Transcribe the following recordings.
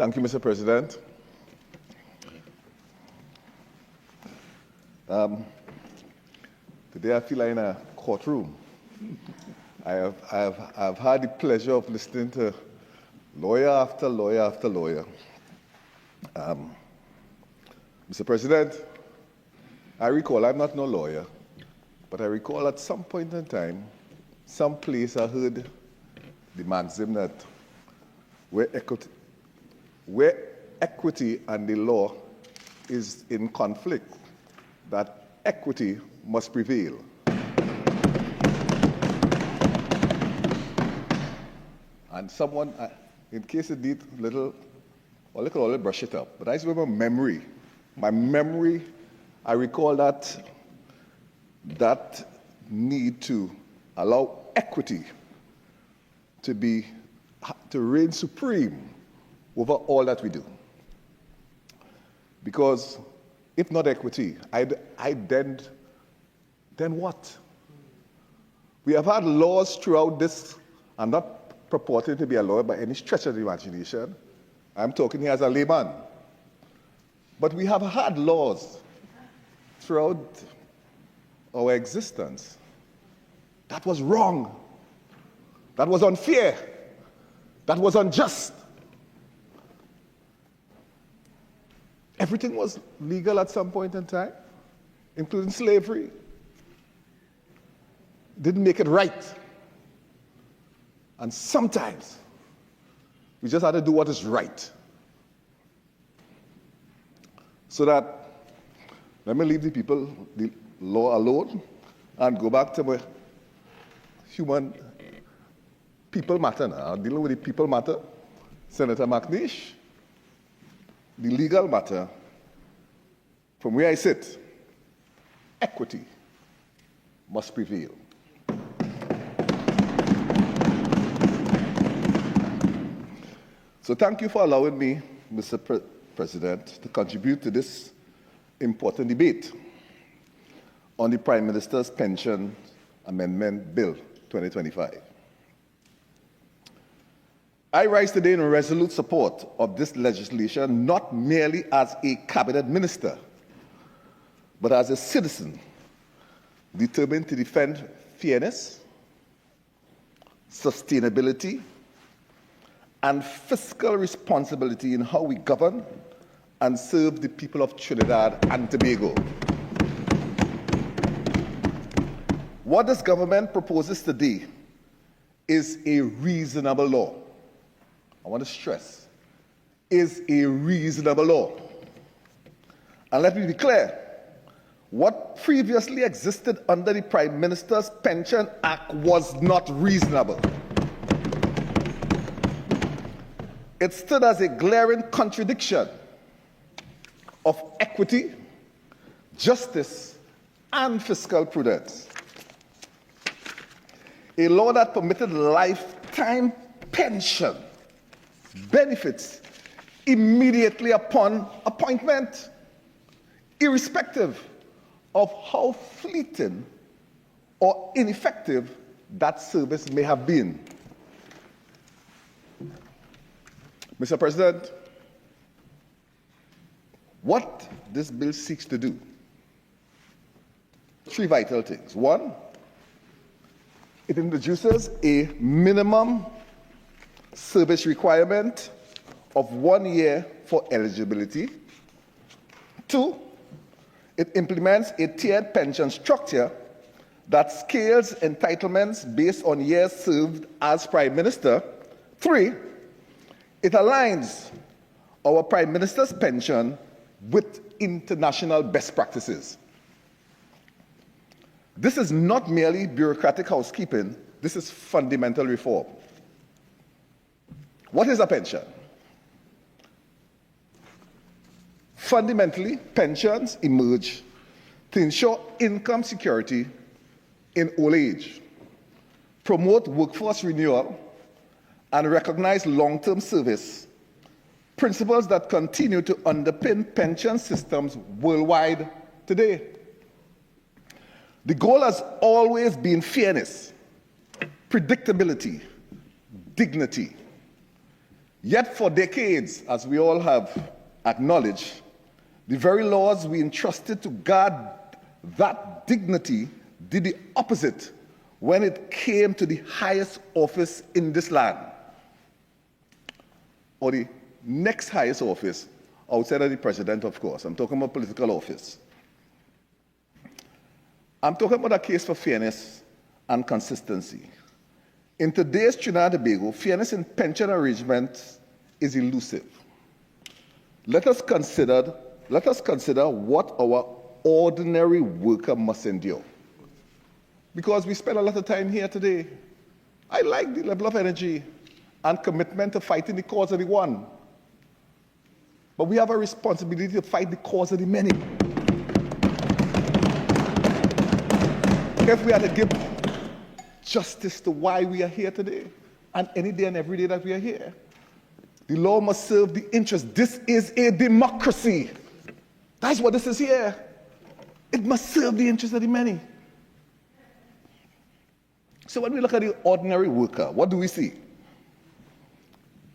Thank you, Mr. President. Today I feel like in a courtroom. I've had the pleasure of listening to lawyer after lawyer after lawyer. Mr. President, I recall, I'm not no lawyer, but I recall at some point in time, some place I heard the maxim that where equity and the law is in conflict, that equity must prevail. And someone, in case it need little, or they could always brush it up, but I just remember my memory, I recall that need to allow equity to reign supreme over all that we do. Because if not equity, then what? We have had laws throughout this. I'm not purporting to be a lawyer by any stretch of the imagination. I'm talking here as a layman. But we have had laws throughout our existence that was wrong, that was unfair, that was unjust. Everything was legal at some point in time, including slavery. Didn't make it right. And sometimes we just had to do what is right. So that, let me leave the law alone and go back to my people matter now. I'm dealing with the people matter. Senator McNeish, the legal matter, from where I sit, equity must prevail. So thank you for allowing me, Mr. President, to contribute to this important debate on the Prime Minister's Pension Amendment Bill 2025. I rise today in resolute support of this legislation, not merely as a cabinet minister, but as a citizen determined to defend fairness, sustainability, and fiscal responsibility in how we govern and serve the people of Trinidad and Tobago. What this government proposes today is a reasonable law. I want to stress, is a reasonable law. And let me be clear, what previously existed under the Prime Minister's Pension Act was not reasonable. It stood as a glaring contradiction of equity, justice, and fiscal prudence. A law that permitted lifetime pension benefits immediately upon appointment, irrespective of how fleeting or ineffective that service may have been. Mr. President, what this bill seeks to do, three vital things. One, it introduces a minimum service requirement of 1 year for eligibility. Two, it implements a tiered pension structure that scales entitlements based on years served as Prime Minister. Three, it aligns our Prime Minister's pension with international best practices. This is not merely bureaucratic housekeeping, this is fundamental reform. What is a pension? Fundamentally, pensions emerge to ensure income security in old age, promote workforce renewal, and recognize long-term service, principles that continue to underpin pension systems worldwide today. The goal has always been fairness, predictability, dignity. Yet for decades, as we all have acknowledged, the very laws we entrusted to guard that dignity did the opposite when it came to the highest office in this land, or the next highest office outside of the president, of course. I'm talking about political office. I'm talking about a case for fairness and consistency. In today's Trinidad and Tobago, fairness in pension arrangements is elusive. Let us consider what our ordinary worker must endure. Because we spend a lot of time here today. I like the level of energy and commitment to fighting the cause of the one. But we have a responsibility to fight the cause of the many. If we are to give justice to why we are here today, and any day and every day that we are here, the law must serve the interest. This is a democracy. That's what this is here. It must serve the interest of the many. So when we look at the ordinary worker, what do we see?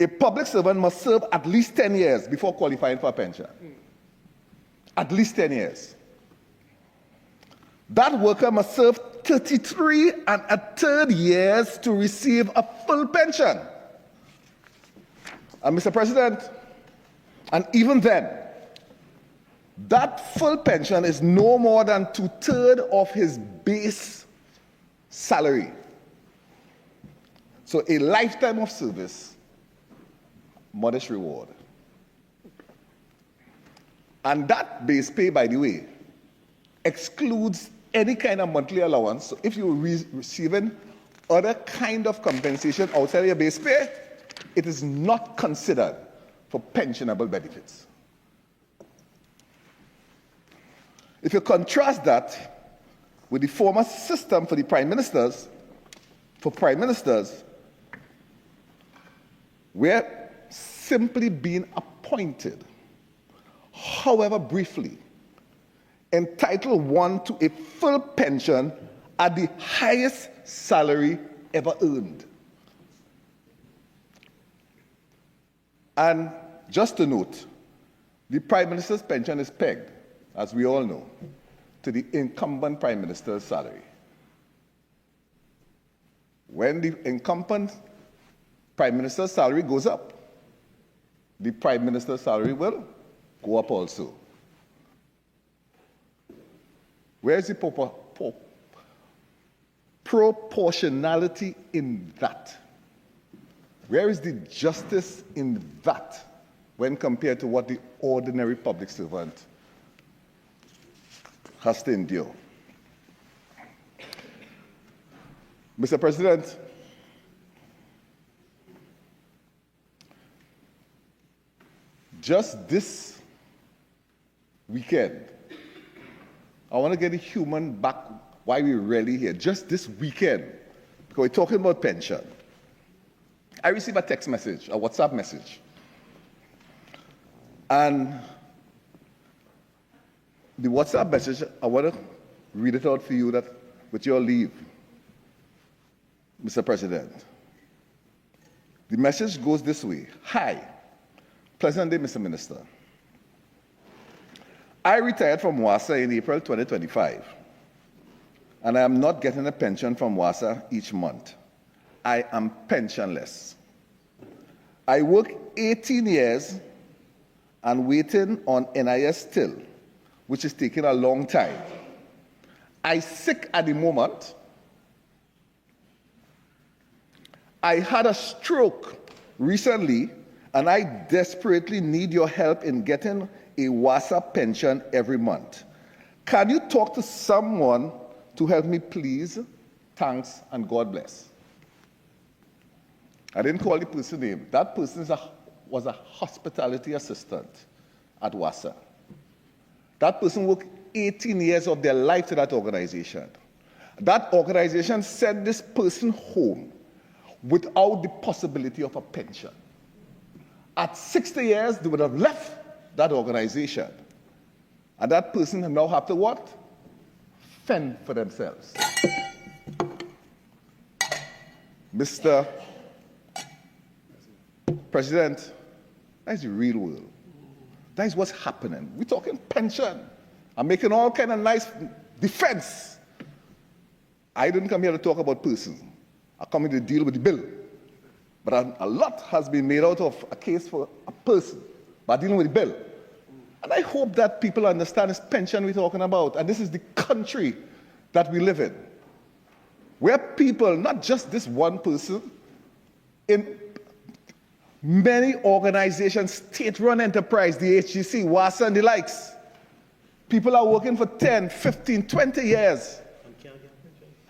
A public servant must serve at least 10 years before qualifying for a pension. At least 10 years. That worker must serve 33 and a third years to receive a full pension. And Mr. President, and even then, that full pension is no more than 2/3 of his base salary. So a lifetime of service, modest reward. And that base pay, by the way, excludes any kind of monthly allowance. So if you're receiving other kind of compensation outside your base pay, it is not considered for pensionable benefits. If you contrast that with the former system for prime ministers, where simply being appointed, however briefly, entitled one to a full pension at the highest salary ever earned. And just to note, the Prime Minister's pension is pegged, as we all know, to the incumbent Prime Minister's salary. When the incumbent Prime Minister's salary goes up, the Prime Minister's salary will go up also. Where is the proportionality in that? Where is the justice in that when compared to what the ordinary public servant has to endure? Mr. President, just this weekend, I want to get the human back why we're really here. Just this weekend, because we're talking about pension, I received a text message, a WhatsApp message. And the WhatsApp message, I want to read it out for you with your leave, Mr. President. The message goes this way. Hi, pleasant day, Mr. Minister. I retired from WASA in April 2025, and I am not getting a pension from WASA each month. I am pensionless. I work 18 years and waiting on NIS still, which is taking a long time. I'm sick at the moment. I had a stroke recently, and I desperately need your help in getting a WASA pension every month. Can you talk to someone to help me, please? Thanks, and God bless. I didn't call the person's name. That person was a hospitality assistant at WASA. That person worked 18 years of their life to that organization. That organization sent this person home without the possibility of a pension. At 60 years, they would have left that organization. And that person now have to what? Fend for themselves. President, that's the real world. That is what's happening. We're talking pension. I'm making all kind of nice defense. I didn't come here to talk about persons. I come here to deal with the bill. But a lot has been made out of a case for a person by dealing with the bill. And I hope that people understand this pension we're talking about. And this is the country that we live in. Where people, not just this one person, in many organizations, state-run enterprise, the HGC, WASA and the likes, people are working for 10, 15, 20 years.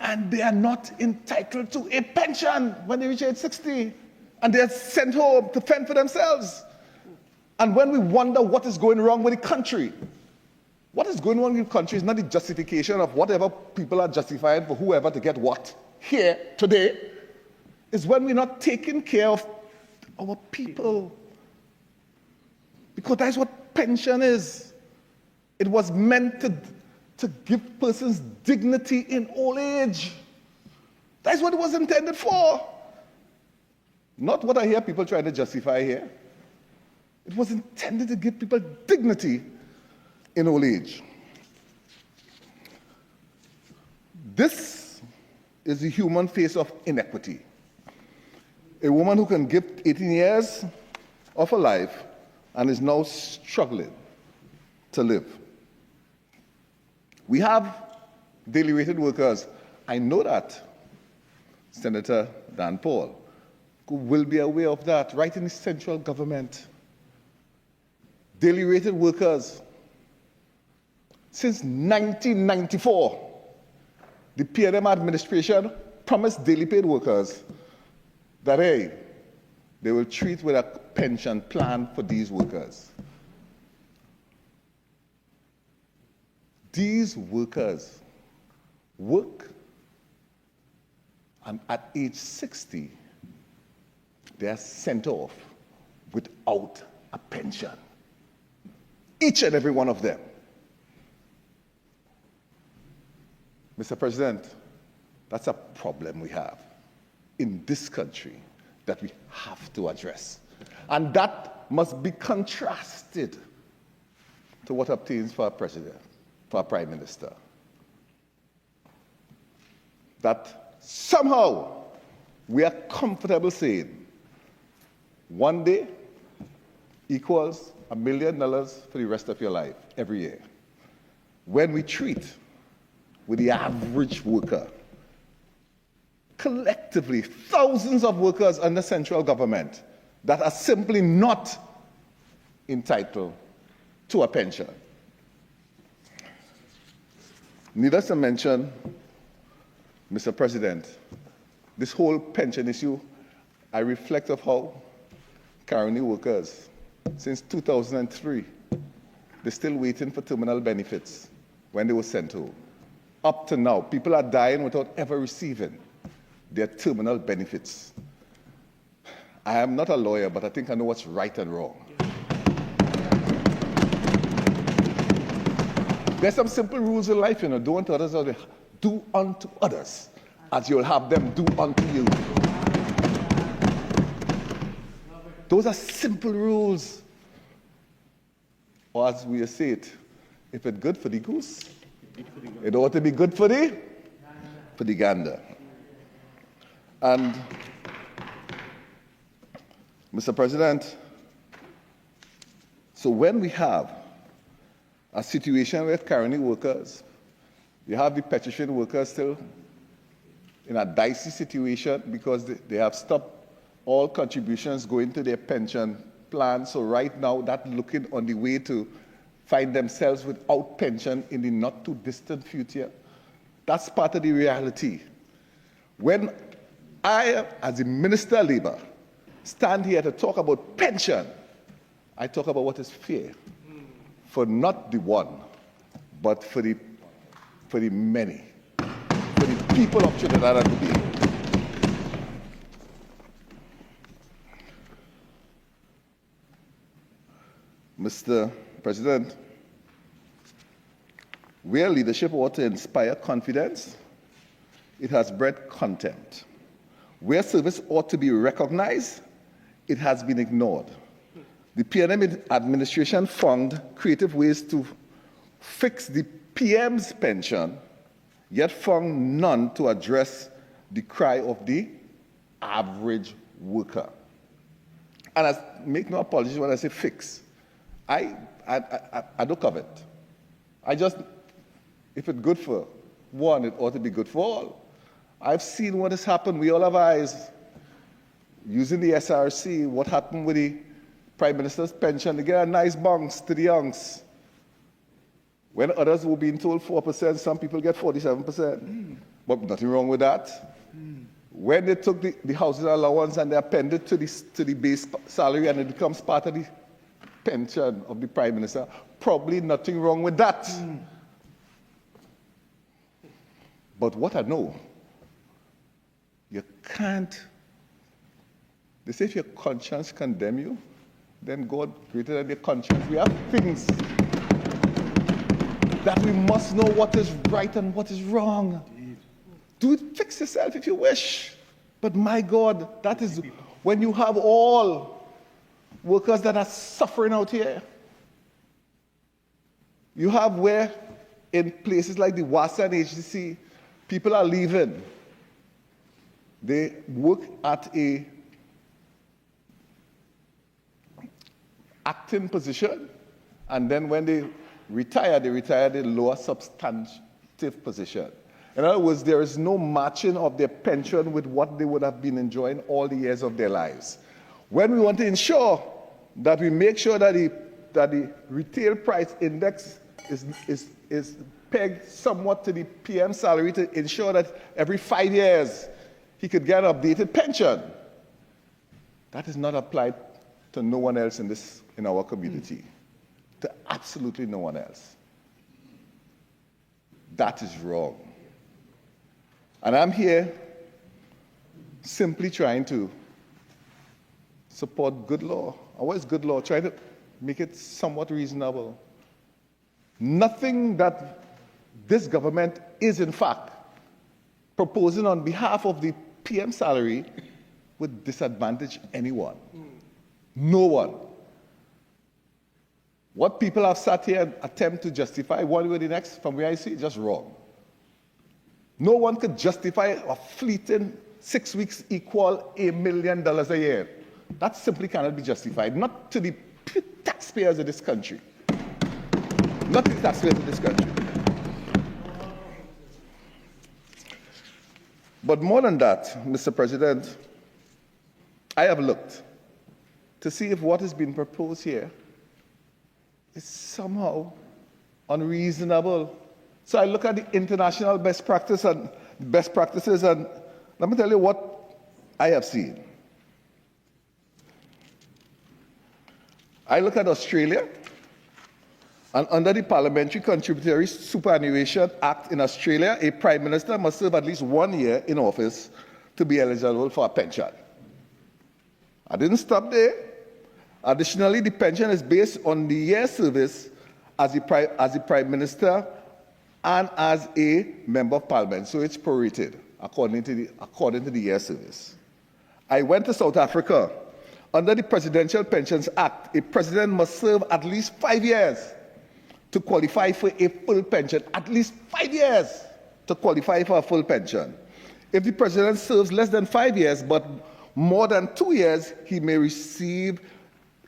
And they are not entitled to a pension when they reach age 60. And they are sent home to fend for themselves. And when we wonder what is going wrong with the country, what is going on with the country is not the justification of whatever people are justifying for whoever to get what here today. It's when we're not taking care of our people. Because that's what pension is. It was meant to give persons dignity in old age. That's what it was intended for. Not what I hear people trying to justify here. It was intended to give people dignity in old age. This is the human face of inequity. A woman who can give 18 years of her life and is now struggling to live. We have daily rated workers. I know that. Senator Dan Paul will be aware of that, right in the central government. Daily rated workers. Since 1994, the PNM administration promised daily paid workers that, hey, they will treat with a pension plan for these workers. These workers work, and at age 60, they are sent off without a pension. Each and every one of them. Mr. President, that's a problem we have in this country that we have to address. And that must be contrasted to what obtains for our president, for our prime minister. That somehow we are comfortable saying one day equals $1 million for the rest of your life every year. When we treat with the average worker, collectively, thousands of workers under central government that are simply not entitled to a pension. Needless to mention, Mr. President, this whole pension issue, I reflect of how currently workers, since 2003, they're still waiting for terminal benefits when they were sent home. Up to now, people are dying without ever receiving their terminal benefits. I am not a lawyer, but I think I know what's right and wrong. There's some simple rules in life, do unto others as do unto others as you'll have them do unto you. Those are simple rules. Or as we say it, if it's good for the goose, it ought to be good for the gander. And Mr. President, so when we have a situation where currently workers, you have the petition workers still in a dicey situation because they have stopped all contributions going to their pension plan. So right now, that's looking on the way to find themselves without pension in the not too distant future. That's part of the reality. When I, as the Minister of Labor, stand here to talk about pension, I talk about what is fair for not the one, but for the many, for the people of Trinidad and Tobago. Mr. President, where leadership ought to inspire confidence, it has bred contempt. Where service ought to be recognized, it has been ignored. The PNM administration found creative ways to fix the PM's pension, yet found none to address the cry of the average worker. And I make no apology when I say fix. I don't covet. I just, if it's good for one, it ought to be good for all. I've seen what has happened. We all have eyes. Using the SRC, what happened with the Prime Minister's pension? They get a nice bounce to the youngs. When others were being told 4%, some people get 47%. But nothing wrong with that. When they took the housing allowance and they appended to the base salary and it becomes part of the pension of the Prime Minister, probably nothing wrong with that. But what I know, you can't, they say if your conscience condemn you, then God greater than your conscience. We have things that we must know what is right and what is wrong. Do it, fix yourself if you wish. But my God, that is when you have all workers that are suffering out here. You have where in places like the WASA and HDC, people are leaving. They work at a acting position, and then when they retire in a lower substantive position. In other words, there is no matching of their pension with what they would have been enjoying all the years of their lives. When we want to ensure that we make sure that the retail price index is pegged somewhat to the PM salary to ensure that every 5 years he could get an updated pension, that is not applied to no one else in our community, to absolutely no one else. That is wrong. And I'm here simply trying to support good law. What is good law? Trying to make it somewhat reasonable. Nothing that this government is, in fact, proposing on behalf of the PM salary would disadvantage anyone. No one. What people have sat here and attempt to justify one way or the next, from where I see it, just wrong. No one could justify a fleeting 6 weeks equal $1 million a year. That simply cannot be justified, not to the taxpayers of this country. Not to the taxpayers of this country. But more than that, Mr. President, I have looked to see if what is being proposed here is somehow unreasonable. So I look at the international best practices, and let me tell you what I have seen. I look at Australia, and under the Parliamentary Contributory Superannuation Act in Australia, a Prime Minister must serve at least 1 year in office to be eligible for a pension. I didn't stop there. Additionally, the pension is based on the year's service as a Prime Minister and as a Member of Parliament, so it's prorated according to the year's service. I went to South Africa. Under the Presidential Pensions Act, a president must serve at least 5 years to qualify for a full pension. At least 5 years to qualify for a full pension. If the president serves less than 5 years but more than 2 years, he may receive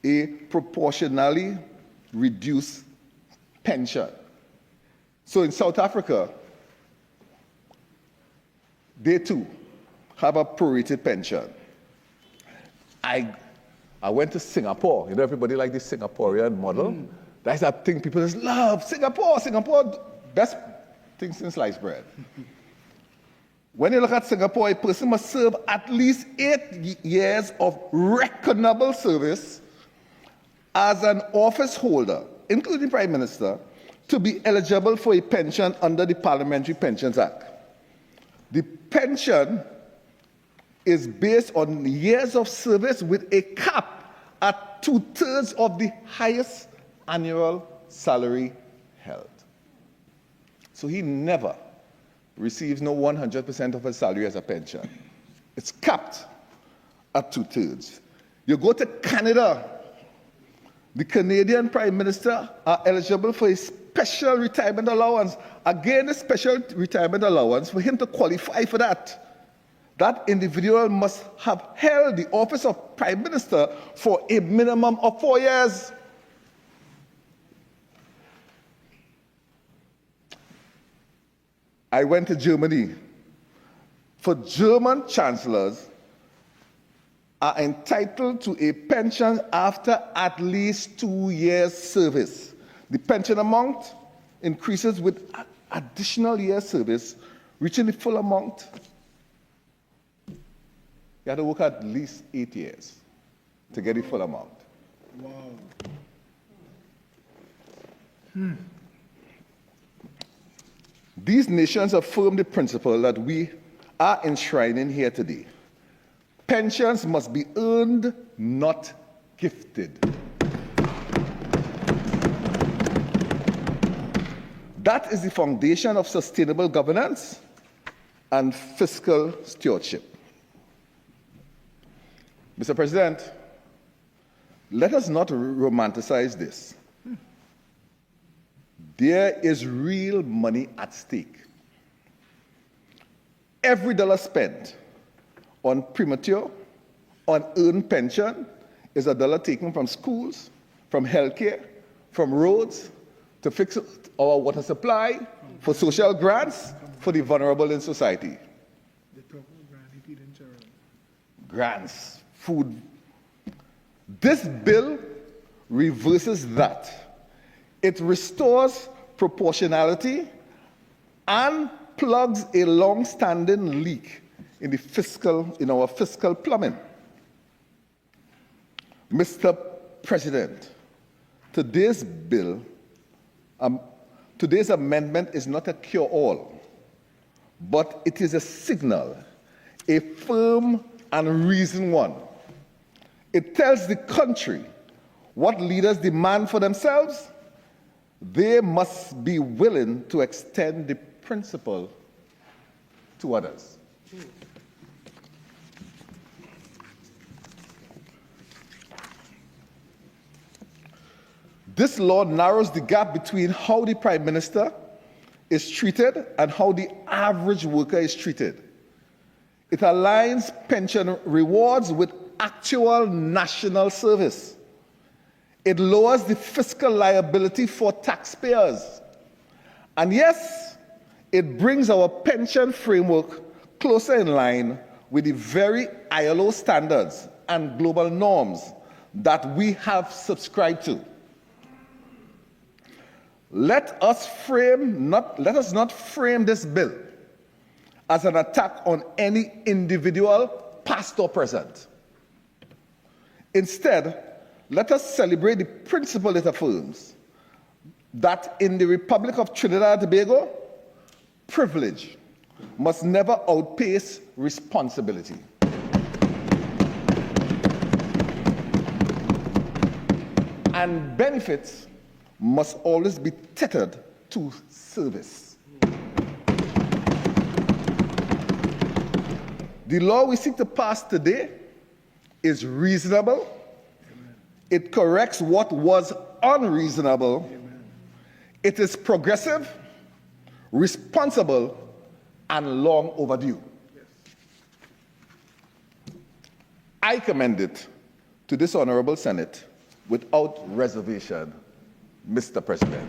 a proportionally reduced pension. So in South Africa, they too have a prorated pension. I went to Singapore. You know, everybody like this Singaporean model. That's that thing people just love. Singapore, best thing since sliced bread. When you look at Singapore, a person must serve at least 8 years of reckonable service as an office holder, including Prime Minister, to be eligible for a pension under the Parliamentary Pensions Act. The pension is based on years of service with a cap at 2/3 of the highest annual salary held. So he never receives no 100% of his salary as a pension. It's capped at 2/3. You go to Canada, the Canadian Prime Minister are eligible for a special retirement allowance. Again, a special retirement allowance, for him to qualify for that individual must have held the office of Prime Minister for a minimum of 4 years. I went to Germany. For German chancellors are entitled to a pension after at least 2 years' service. The pension amount increases with additional years' service, reaching the full amount. You have to work at least 8 years to get the full amount. Wow. These nations affirm the principle that we are enshrining here today. Pensions must be earned, not gifted. That is the foundation of sustainable governance and fiscal stewardship. Mr. President, let us not romanticize this. There is real money at stake. Every dollar spent on premature, unearned pension is a dollar taken from schools, from healthcare, from roads, to fix our water supply, for social grants, for the vulnerable in society. Grants, food. This bill reverses that. It restores proportionality and plugs a long-standing leak in our fiscal plumbing. Mr. President, today's amendment is not a cure-all, but it is a signal, a firm and reasoned one. It tells the country what leaders demand for themselves. They must be willing to extend the principle to others. This law narrows the gap between how the Prime Minister is treated and how the average worker is treated. It aligns pension rewards with actual national service. It lowers the fiscal liability for taxpayers. And yes, it brings our pension framework closer in line with the very ILO standards and global norms that we have subscribed to. Let us not frame this bill as an attack on any individual, past or present. Instead, let us celebrate the principle it affirms, that in the Republic of Trinidad and Tobago, privilege must never outpace responsibility. And benefits must always be tethered to service. The law we seek to pass today is reasonable. It corrects what was unreasonable. It is progressive, responsible, and long overdue. I commend it to this Honorable Senate without reservation, Mr. President.